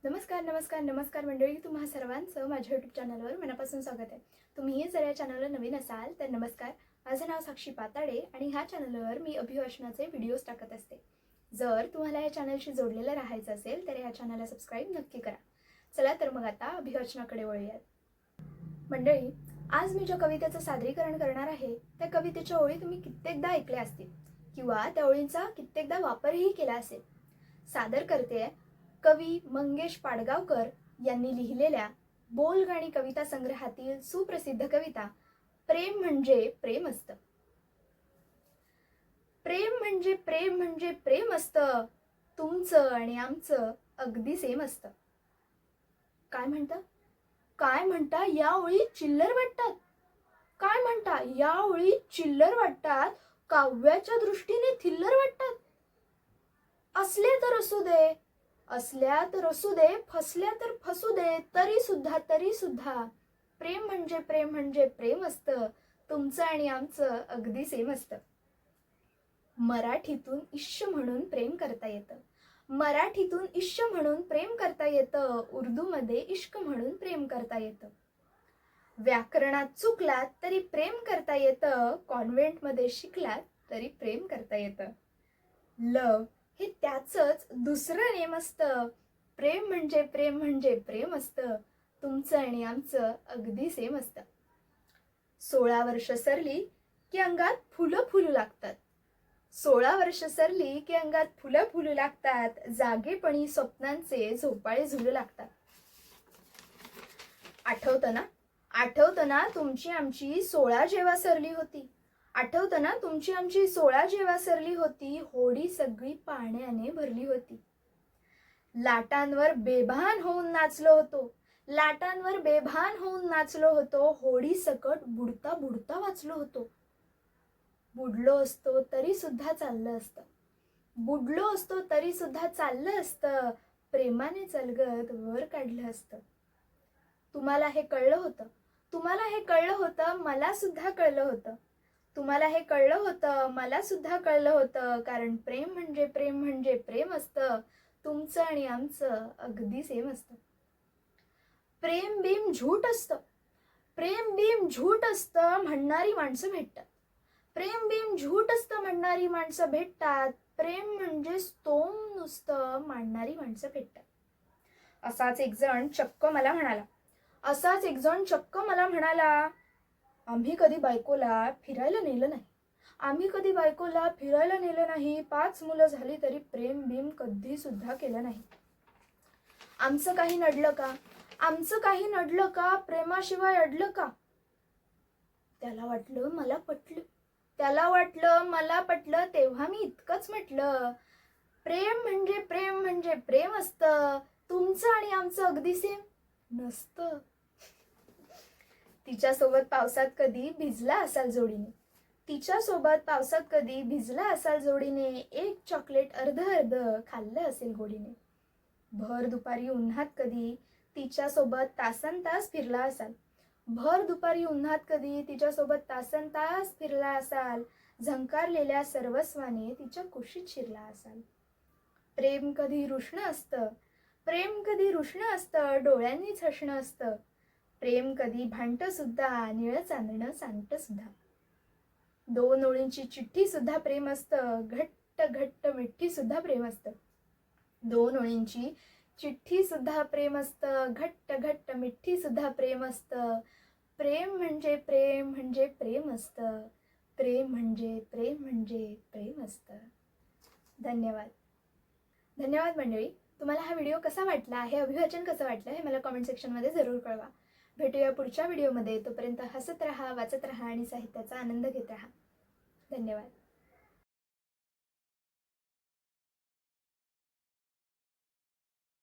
नमस्कार मंडळी, तुम्हा सर्वांचं माझ्या यूट्यूब चॅनलवर मनापासून स्वागत आहे. तुम्हीही जर या चॅनलला नवीन असाल तर नमस्कार. माझं नाव साक्षी पाताडे आणि ह्या चॅनलवर मी अभिवाचनाचे व्हिडिओज टाकत असते. जर तुम्हाला या चॅनलशी जोडलेलं राहायचं असेल तर या चॅनलला सबस्क्राईब नक्की करा. चला तर मग आता अभिवाचनाकडे वळूयात. मंडळी, आज मी ज्या कवितेचं सादरीकरण करणार आहे त्या कवितेच्या ओळी तुम्ही कित्येकदा ऐकल्या असतील किंवा त्या ओळींचा कित्येकदा वापरही केला असेल. सादर करते कवी मंगेश पाडगावकर यांनी लिहिलेल्या बोलगाणी कविता संग्रहातील सुप्रसिद्ध कविता प्रेम म्हणजे प्रेम असतं. प्रेम म्हणजे प्रेम म्हणजे प्रेम असतं, तुमचं आणि आमचं अगदी सेम असतं. काय म्हणता या ओळी चिल्लर वाटतात? काय म्हणता या ओळी चिल्लर वाटतात, काव्याच्या दृष्टीने थिल्लर वाटतात. असले तर असू दे, फसल्या तर फसू दे, तरी सुद्धा प्रेम म्हणजे प्रेम असतं, तुमचं आणि आमचं अगदी सेम असतं. मराठीतून इश्श म्हणून प्रेम करता येतं. मराठीतून इश्श म्हणून प्रेम करता येतं, उर्दूमध्ये इश्क म्हणून प्रेम करता येतं. व्याकरणात चुकलात तरी प्रेम करता येतं, कॉन्व्हेंटमध्ये शिकलात तरी प्रेम करता येतं. लव हे त्याचंच दुसरं नेम असतं. प्रेम म्हणजे प्रेम असतं, तुमचं आणि आमचं अगदी सेम असतं. 16 वर्ष सरली की अंगात फुलं फुलू लागतात. 16 वर्ष सरली की अंगात फुलं फुलू लागतात, जागेपणी स्वप्नांचे झोपाळे झुलू लागतात. आठवतं ना तुमची आमची 16 जेव्हा सरली होती. आठवतं ना तुमची आमची 16 जेव्हा सरली होती, होडी सगळी पाण्याने भरली होती. लाटांवर बेभान होऊन नाचलो होतो, होडी सकट बुडता बुडता वाचलो होतो. बुडलो असतो तरी सुद्धा चाललं असतं, प्रेमाने चलगत वर काढलं असतं. तुम्हाला हे कळलं होतं, मला सुद्धा कळलं होतं. मला सुद्धा कळलं होतं, कारण प्रेम म्हणजे प्रेम असतं, तुमचं आणि आमचं अगदी सेम असतं. प्रेम बीम झूट असतं म्हणणारी माणसं भेटतात. प्रेम म्हणजे स्तोम नुसतं मांडणारी माणसं भेटतात. असाच एक जण चक्क मला म्हणाला, आम्ही कधी बायकोला फिरायला नेलं नाही. 5 मुलं झाली तरी प्रेम बीम कधी सुद्धा केलं नाही. आमचं काही नडलं का? प्रेमाशिवाय अडलं का? त्याला वाटलं मला पटलं, तेव्हा मी इतकंच म्हटलं, प्रेम म्हणजे प्रेम असतं, तुमचं आणि आमचं अगदी सेम नसतं. तिच्यासोबत पावसात कधी भिजला असाल जोडीने, एक चॉकलेट अर्ध खाल्लं असेल गोडीने. भर दुपारी उन्हात कधी तिच्यासोबत तासनतास फिरला असाल, झंकारलेल्या सर्वस्वाने तिच्या कुशीत शिरला असाल. प्रेम कधी रुष्ण असतं, डोळ्यांनीच हसणं असतं. प्रेम कधी भांडतं सुद्धा, निळं चांदणं सांडतं सुद्धा. 2 ओळींची चिठ्ठी सुद्धा प्रेम असतं, घट्ट मिठी सुद्धा प्रेम असतं. 2 ओळींची चिठ्ठी सुद्धा प्रेम असतं, घट्ट मिठी सुद्धा प्रेम असतं. प्रेम म्हणजे प्रेम असतं, प्रेम म्हणजे प्रेम असतं. धन्यवाद मंडळी. तुम्हाला हा व्हिडिओ कसा वाटला, हे अभिवाचन कसं वाटलं हे मला कमेंट सेक्शनमध्ये जरूर कळवा. भेटूया पुढच्या व्हिडिओमध्ये. तोपर्यंत हसत राहा, वाचत राहा आणि साहित्याचा आनंद घेत राहा. धन्यवाद.